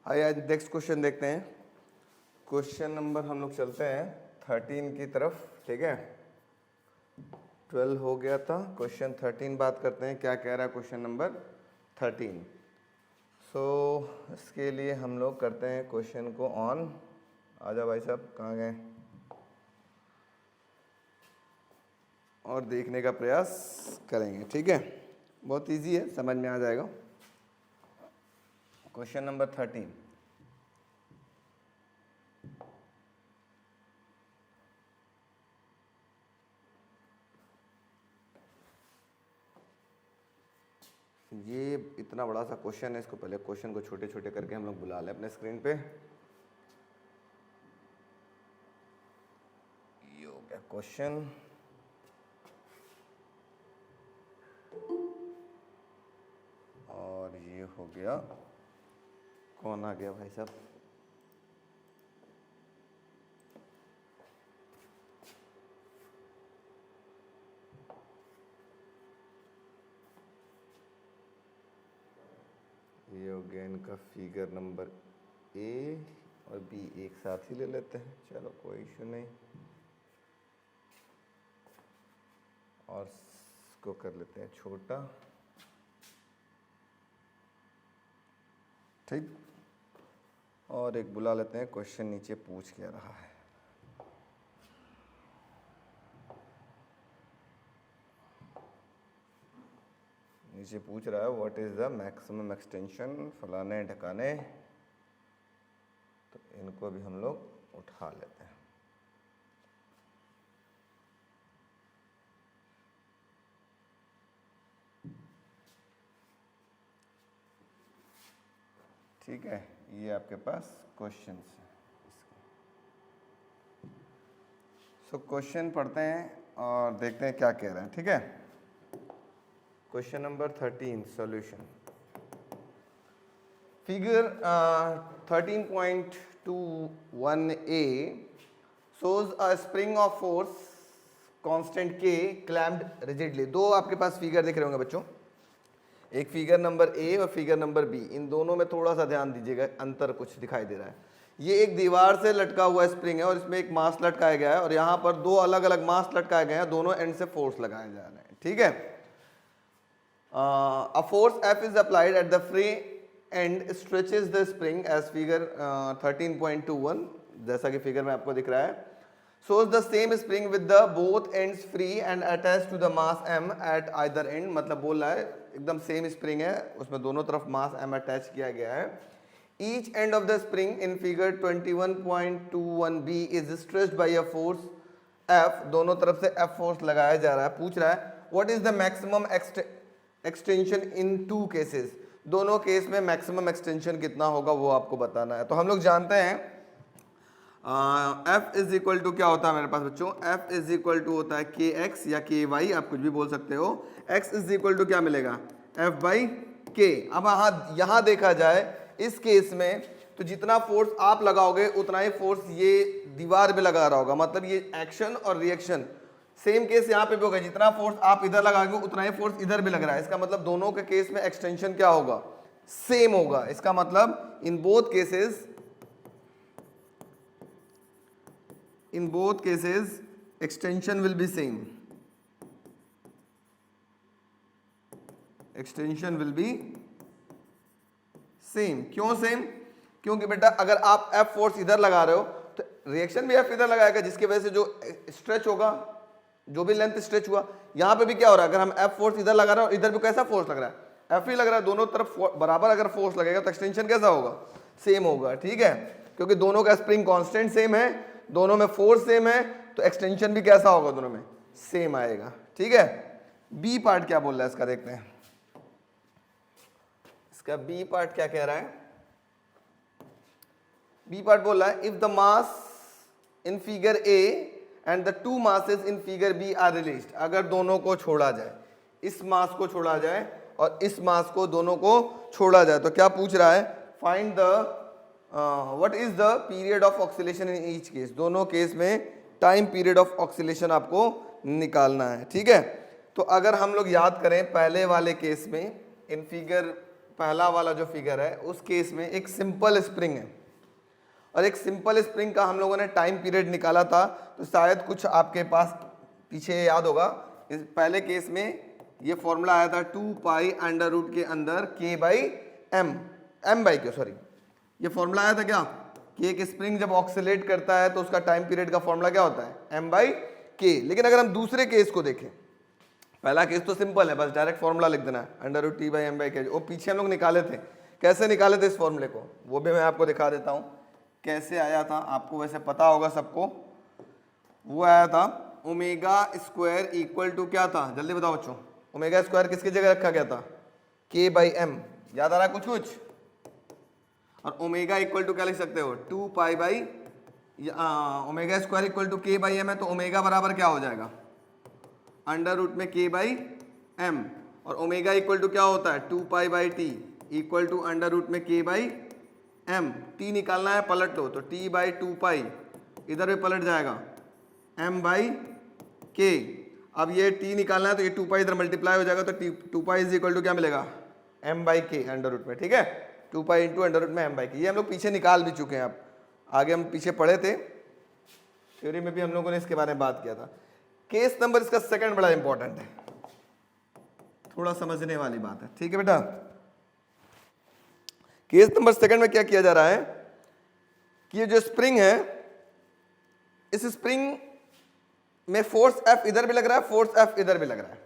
आइए आज next question देखते हैं। क्वेश्चन नंबर हम लोग चलते हैं 13 की तरफ, ठीक है। 12 हो गया था, क्वेश्चन 13 बात करते हैं। क्या कह रहा है क्वेश्चन नंबर 13? इसके लिए हम लोग करते हैं क्वेश्चन को ऑन। आजा भाई साहब, कहाँ गए? और देखने का प्रयास करेंगे, ठीक है। बहुत इजी है, समझ में आ जाएगा। क्वेश्चन नंबर 13, ये इतना बड़ा सा क्वेश्चन है, इसको पहले क्वेश्चन को छोटे छोटे करके हम लोग बुला लें अपने स्क्रीन पे। ये हो गया क्वेश्चन, और ये हो गया, कौन आ गया भाई साहब? ये हो गया इनका फिगर नंबर ए और बी एक साथ ही ले लेते हैं, चलो कोई इशू नहीं। और इसको कर लेते हैं छोटा, ठीक। और एक बुला लेते हैं, क्वेश्चन नीचे पूछ क्या रहा है। नीचे पूछ रहा है what is the maximum extension फलाने ढकाने, तो इनको भी हम लोग उठा लेते हैं। ठीक है, ये आपके पास क्वेश्चन है। क्वेश्चन पढ़ते हैं और देखते हैं क्या कह रहे हैं, ठीक है। Question number 13 solution. Figure 13.21a shows a spring of force constant k clamped rigidly। दो आपके पास फिगर दिख रहे होंगे बच्चों, एक फिगर नंबर ए और फिगर नंबर बी। इन दोनों में थोड़ा सा ध्यान दीजिएगा, अंतर कुछ दिखाई दे रहा है। ये एक दीवार से लटका हुआ स्प्रिंग है और इसमें एक मास लटकाया गया है, और यहाँ पर दो अलग अलग मास लटकाए गए हैं, दोनों एंड से फोर्स लगाए जा रहे हैं, ठीक है। A force F is applied at the free end stretches the spring as figure 13.21, जैसा कि फिगर में आपको दिख रहा है। Shows the same spring with the both ends free and attached to the mass M at either end। मतलब बोल रहा है एकदम सेम स्प्रिंग है, उसमें दोनों तरफ मास M अटैच किया गया है। Each end of the spring in figure 21.21b is stretched by a force F। दोनों तरफ से F फोर्स लगाया जा रहा है। पूछ रहा है what is the maximum extension in two cases. दोनों केस में मैक्सिमम एक्सटेंशन कितना होगा वो आपको बताना है। तो हम लोग जानते हैं F इज इक्वल टू क्या होता है मेरे पास बच्चों, F इज इक्वल टू होता है के एक्स या के वाई, आप कुछ भी बोल सकते हो। X इज इक्वल टू क्या मिलेगा, F बाई के। अब यहाँ देखा जाए इस केस में, तो जितना फोर्स आप लगाओगे उतना ही फोर्स ये दीवार पे लगा रहा होगा, मतलब ये एक्शन और रिएक्शन सेम केस यहाँ पे भी होगा। जितना फोर्स आप इधर लगाओगे उतना ही फोर्स इधर भी लग रहा है। इसका मतलब दोनों के केस में एक्सटेंशन क्या होगा, सेम होगा। इसका मतलब in both cases extension will be same. Extension will be same. क्यों सेम? क्योंकि बेटा अगर आप F फोर्स इधर लगा रहे हो तो रिएक्शन भी F इधर लगाएगा, जिसकी वजह से जो स्ट्रेच होगा, जो भी लेंथ स्ट्रेच हुआ, यहां पे भी क्या हो रहा है, अगर हम F फोर्स इधर लगा रहे हैं और इधर भी कैसा फोर्स लग रहा है, F ही लग रहा है, दोनों तरफ बराबर अगर फोर्स लगेगा तो एक्सटेंशन कैसा होगा, सेम होगा, ठीक है। क्योंकि दोनों का स्प्रिंग कांस्टेंट सेम है, दोनों में फोर्स सेम है, तो एक्सटेंशन भी कैसा होगा, दोनों में सेम आएगा, ठीक है। बी पार्ट क्या बोल रहा है इसका, देखते हैं इसका बी पार्ट क्या कह रहा है। बी पार्ट बोल रहा है if the mass in figure A and the two masses in figure B are released. अगर दोनों को छोड़ा जाए, इस मास को छोड़ा जाए और इस मास को, दोनों को छोड़ा जाए, तो क्या पूछ रहा है, find the what is the period of oscillation in each case. दोनों केस में टाइम पीरियड ऑफ ऑक्सीलेशन आपको निकालना है, ठीक है। तो अगर हम लोग याद करें पहले वाले केस में, इन फिगर पहला वाला जो फिगर है उस केस में एक सिंपल स्प्रिंग है, और एक सिंपल स्प्रिंग का हम लोगों ने टाइम पीरियड निकाला था, तो शायद कुछ आपके पास पीछे याद होगा। इस पहले केस में ये फॉर्मूला आया था 2 पाई अंडर रूट के अंदर k by M by q, sorry ये फॉर्मूला आया था क्या कि एक स्प्रिंग जब ऑक्सीलेट करता है तो उसका टाइम पीरियड का फॉर्मूला क्या होता है एम बाई के। लेकिन अगर हम दूसरे केस को देखें, पहला केस तो सिंपल है, बस डायरेक्ट फॉर्मूला लिख देना है under root T by M by K. वो पीछे हम लोग निकाले थे, कैसे निकाले थे इस फॉर्मूले को वो भी मैं आपको दिखा देता हूँ कैसे आया था। आपको वैसे पता होगा सबको, वो आया था ओमेगा स्क्वायर इक्वल टू क्या था, जल्दी बताओ बच्चों। ओमेगा स्क्वायर किसकी जगह रखा गया था, के बाई एम, याद आ रहा है कुछ कुछ। और ओमेगा इक्वल टू क्या लिख सकते हो 2 pi by, omega square equal to k by m है, तो ओमेगा बराबर क्या हो जाएगा अंडर रूट में के बाई एम, और ओमेगा इक्वल टू क्या होता है 2 pi by T equal to under root में के बाई एम। टी निकालना है, पलट लो, तो टी बाई 2 पाई इधर भी पलट जाएगा एम बाई के। अब ये टी निकालना है तो ये 2 पाई इधर मल्टीप्लाई हो जाएगा, तो 2 पाई इज इक्वल टू क्या मिलेगा एम बाई के अंडर रूट में, ठीक है 2 पाई इंटू अंडर रूट में एम बाई के। ये हम लोग पीछे निकाल भी चुके हैं, आप आगे हम पीछे पढ़े थे, थ्योरी में भी हम लोगों ने इसके बारे में बात किया था। केस नंबर इसका सेकंड बड़ा इंपॉर्टेंट है, थोड़ा समझने वाली बात है, ठीक है बेटा। केस नंबर सेकंड में क्या किया जा रहा है कि ये जो स्प्रिंग है, इस स्प्रिंग में फोर्स F इधर भी लग रहा है, फोर्स F इधर भी लग रहा है,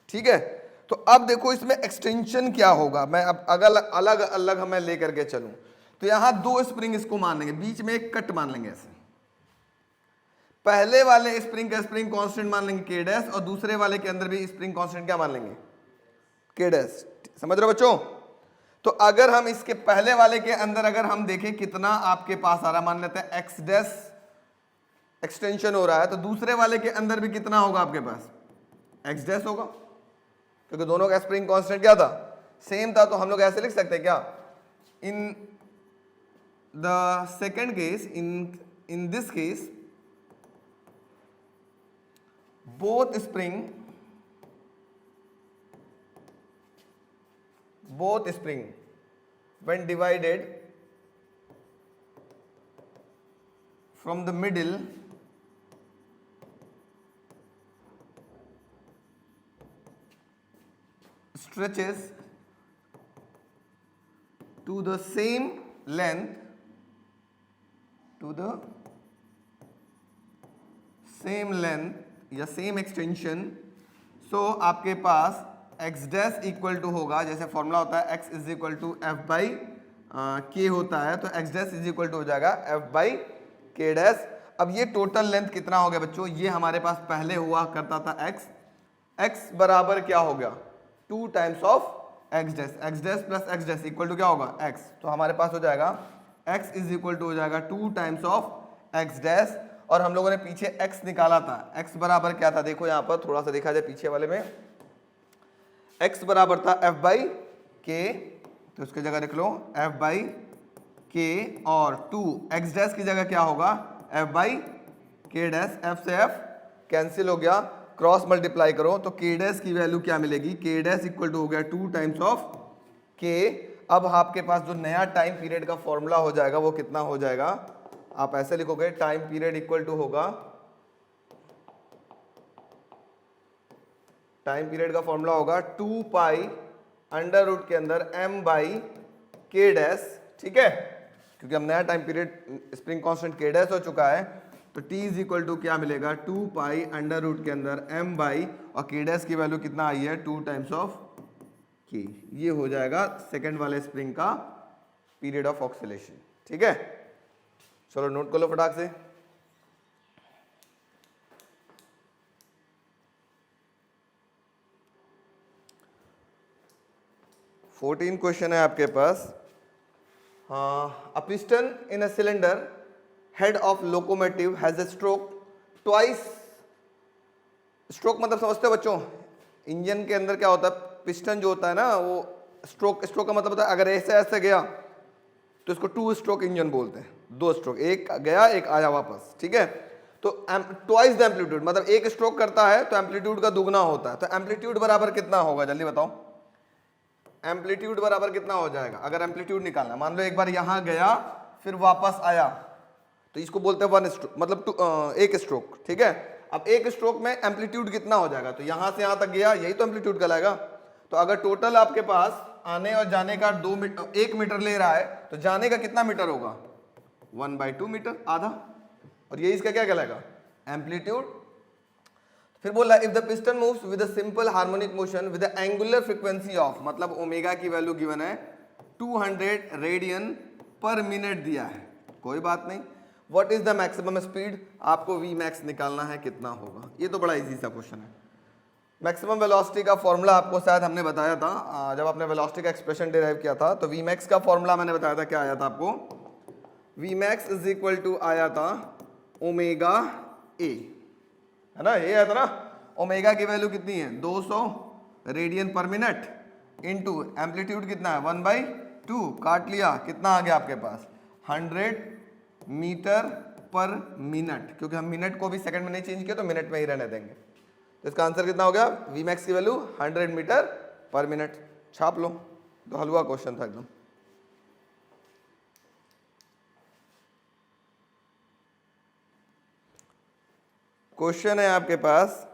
ठीक है। तो अब देखो इसमें एक्सटेंशन क्या होगा, मैं अब अलग अलग हमें लेकर के चलूं, तो यहां 2 स्प्रिंग इसको मान लेंगे, बीच में एक कट मान लेंगे ऐसे। पहले वाले स्प्रिंग का स्प्रिंग कांस्टेंट मान लेंगे के डैश, और दूसरे वाले के अंदर भी स्प्रिंग कांस्टेंट क्या मान लेंगे के डैश। समझ रहे हो बच्चों। तो अगर हम इसके पहले वाले के अंदर अगर हम देखें कितना आपके पास आ रहा, मान लेते हैं एक्स डैश एक्सटेंशन हो रहा है, तो दूसरे वाले के अंदर भी कितना होगा आपके पास एक्स डैश होगा, क्योंकि दोनों का स्प्रिंग कांस्टेंट क्या था सेम था। तो हम लोग ऐसे लिख सकते हैं क्या, in the second case, in this case both spring when divided from the middle stretches to the same length या सेम एक्सटेंशन। सो आपके पास एक्स डैश इक्वल टू होगा, जैसे फॉर्मूला होता है x is equal to F by k होता है, तो x dash is equal to हो जाएगा एफ बाई के डैश। अब ये टोटल लेंथ कितना हो गया बच्चों, ये हमारे पास पहले हुआ करता था एक्स, एक्स बराबर क्या हो गया 2 times of x dash plus x dash equal to क्या होगा एक्स। तो हमारे पास हो जाएगा एक्स इज इक्वल टू हो जाएगा 2 टाइम्स ऑफ एक्स डैश, और हम लोगों ने पीछे x निकाला था, x बराबर क्या था देखो यहाँ पर थोड़ा सा देखा जाए पीछे वाले में, x बराबर था f बाई के, तो उसकी जगह लिख लो f बाई के, और 2 x डैश की जगह क्या होगा f बाई के डैश, f से f कैंसिल हो गया, क्रॉस मल्टीप्लाई करो तो k डैश की वैल्यू क्या मिलेगी, k डैश इक्वल टू हो गया 2 टाइम्स ऑफ k। अब आपके पास जो नया टाइम पीरियड का फॉर्मूला हो जाएगा वो कितना हो जाएगा, आप ऐसे लिखोगे टाइम पीरियड इक्वल टू होगा, टाइम पीरियड का फॉर्मूला होगा 2 पाई अंडर रूट के अंदर m बाई के डैश, ठीक है, क्योंकि हम नया टाइम पीरियड स्प्रिंग कांस्टेंट के डैश हो चुका है, तो t इज इक्वल टू क्या मिलेगा 2 पाई अंडर रूट के अंदर m बाई, और के डैश की वैल्यू कितना आई है 2 टाइम्स ऑफ k। ये हो जाएगा सेकेंड वाले स्प्रिंग का पीरियड ऑफ ऑक्सीलेशन, ठीक है। चलो नोट कर लो फटाक से। फोर्टीन क्वेश्चन है आपके पास। A piston in a cylinder head of locomotive has a stroke twice. Stroke मतलब समझते हो बच्चों, इंजन के अंदर क्या होता है, पिस्टन जो होता है ना वो स्ट्रोक का मतलब होता है अगर ऐसे ऐसे गया तो इसको 2 स्ट्रोक इंजन बोलते हैं, 2 स्ट्रोक, एक गया एक आया वापस, ठीक है। तो ट्वाइस द एम्पलीट्यूड मतलब एक स्ट्रोक करता है तो एम्पलीट्यूड का दुगना होता है, तो एम्पलीट्यूड बराबर कितना होगा जल्दी बताओ, एम्पलीट्यूड बराबर कितना हो जाएगा, अगर एम्पलीट्यूड निकालना, मान लो एक बार यहां गया फिर वापस आया, तो इसको बोलते हैं वन स्ट्रोक, मतलब एक स्ट्रोक, ठीक है। अब एक स्ट्रोक में एम्पलीट्यूड कितना हो जाएगा, तो यहां से यहां तक गया, यही तो एम्पलीट्यूड कहलाएगा। तो अगर टोटल आपके पास आने और जाने का 1 मीटर ले रहा है, तो जाने का कितना मीटर होगा, 1/2 मीटर, आधा, और ये इसका क्या कहलाएगा, एम्पलीट्यूड। फिर बोला if the piston moves with a simple harmonic motion with the angular frequency of, मतलब ओमेगा की वैल्यू गिवन है 200 रेडियन पर मिनट दिया है, कोई बात नहीं। What is the maximum speed, आपको वी मैक्स निकालना है, कितना होगा। ये तो बड़ा इजी सा क्वेश्चन है। मैक्सिमम वेलोसिटी का फॉर्मूला आपको शायद हमने बताया था जब आपने वेलोसिटी का एक्सप्रेशन डिराइव किया था, तो वी मैक्स का फॉर्मूला मैंने बताया था, क्या आया था आपको, V max is equal to आया था ओमेगा ए, है ना, ये आया था ना। ओमेगा की वैल्यू कितनी है, 200 रेडियन पर मिनट इनटू एम्पलीट्यूड कितना है 1/2, काट लिया, कितना आ गया आपके पास 100 मीटर पर मिनट, क्योंकि हम मिनट को भी सेकंड में नहीं चेंज किया तो मिनट में ही रहने देंगे। तो इसका आंसर कितना हो गया, वी मैक्स की वैल्यू 100 मीटर पर मिनट। छाप लो, तो हलवा क्वेश्चन था एकदम। क्वेश्चन है आपके पास,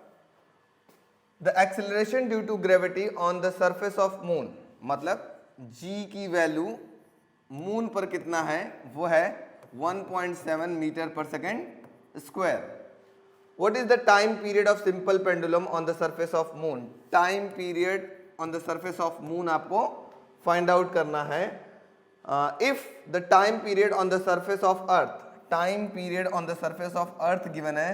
the acceleration due to gravity on the surface of moon, मतलब जी की वैल्यू मून पर कितना है, वो है 1.7 मीटर पर second square. What is the time period of simple pendulum on the surface of moon? Time period on the surface of moon आपको find out करना है। If the time period on the surface of earth, time period on the surface of earth given है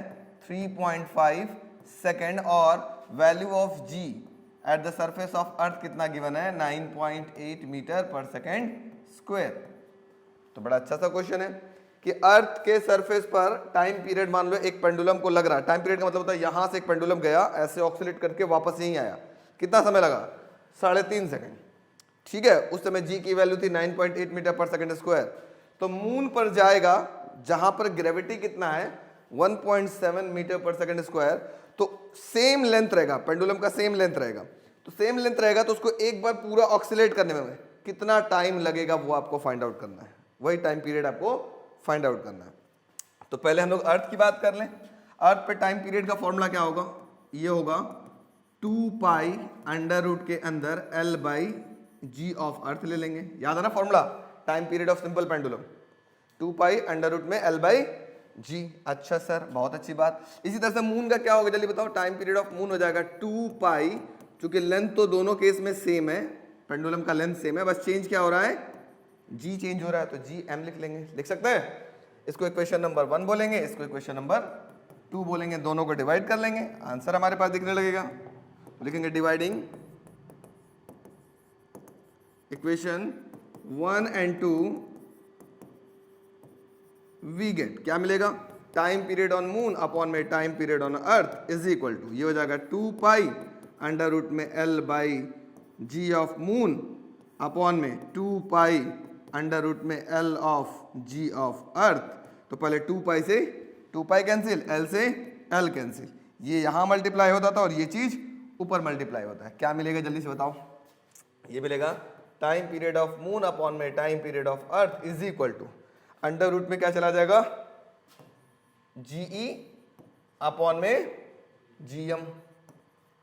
3.5 second, और value of g at the surface of earth कितना given है 9.8 metre पर second square. तो बड़ा अच्छा सा क्वेश्चन है कि अर्थ के सरफेस पर टाइम पीरियड, मान लो एक पेंडुलम को लग रहा है, टाइम पीरियड का मतलब होता है यहां से एक पेंडुलम गया, ऐसे ऑक्सीलेट करके वापस यहीं आया, कितना समय लगा, 3.5 सेकंड, ठीक है। उस समय जी की वैल्यू थी 9.8 मीटर पर सेकंड स्क्वायर। तो मून पर जाएगा जहां पर ग्रेविटी कितना है 1.7 मीटर पर सेकंड स्क्वायर, तो सेम लेंथ रहेगा, पेंडुलम का सेम लेंथ रहेगा, तो सेम लेंथ रहेगा, तो उसको एक बार पूरा ऑक्सीलेट करने में कितना टाइम लगेगा वो आपको फाइंड आउट करना है, वही टाइम पीरियड आपको फाइंड आउट करना है। तो पहले हम लोग अर्थ की बात कर लें। अर्थ पे टाइम पीरियड का फॉर्मूला क्या होगा, ये होगा 2 पाई अंडर रूट के अंदर L by ji of earth ले लेंगे, याद है ना formula, time period of simple pendulum 2 pi under root में L बाई जी। अच्छा सर, बहुत अच्छी बात। इसी तरह से मून का क्या होगा, जल्दी बताओ, टाइम पीरियड ऑफ मून हो जाएगा 2 पाई, चूंकि लेंथ तो दोनों केस में सेम है, पेंडुलम का लेंथ सेम है, बस चेंज क्या हो रहा है, जी चेंज हो रहा है, तो जी एम लिख लेंगे, लिख सकते हैं। इसको इक्वेशन नंबर 1 बोलेंगे, इसको इक्वेशन नंबर 2 बोलेंगे, दोनों को डिवाइड कर लेंगे, आंसर हमारे पास दिखने लगेगा। लिखेंगे dividing equation 1 and 2, we get क्या मिलेगा, time period on moon upon में time period on earth is equal to, ये हो जाएगा 2 पाई अंडर रूट में L by ji of moon upon में 2 पाई अंडर रूट में L of g of earth. तो पहले 2 पाई से 2 पाई कैंसिल, L से L कैंसिल, ये यहां मल्टीप्लाई होता था और ये चीज ऊपर मल्टीप्लाई होता है, क्या मिलेगा जल्दी से बताओ, ये मिलेगा time period of moon upon में time period of earth is equal to under root में क्या चला जाएगा जीई अपॉन में जीएम।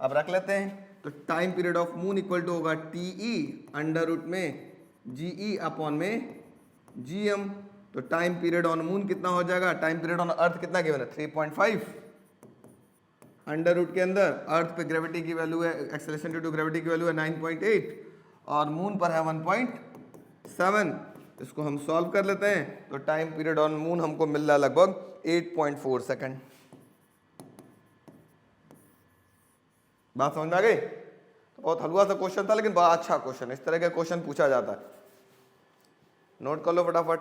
अब रख लेते हैं, तो time period of moon equal to होगा टीई अंडर रूट में जीई अपॉन में जीएम। तो टाइम पीरियड ऑन मून कितना हो जाएगा, टाइम पीरियड ऑन अर्थ कितना गिवन है 3.5 अंडर रूट के अंदर, अर्थ पे ग्रेविटी की वैल्यू है, एक्सेलरेशन ड्यू टू ग्रेविटी की वैल्यू है 9.8 और मून पर है 1.7। इसको हम सॉल्व कर लेते हैं, तो टाइम पीरियड ऑन मून हमको मिल रहा है लगभग 8.4 सेकंड। बात समझ में आ गई। तो बहुत हलवा सा क्वेश्चन था, लेकिन बड़ा अच्छा क्वेश्चन, इस तरह का क्वेश्चन पूछा जाता है, नोट कर लो फटाफट।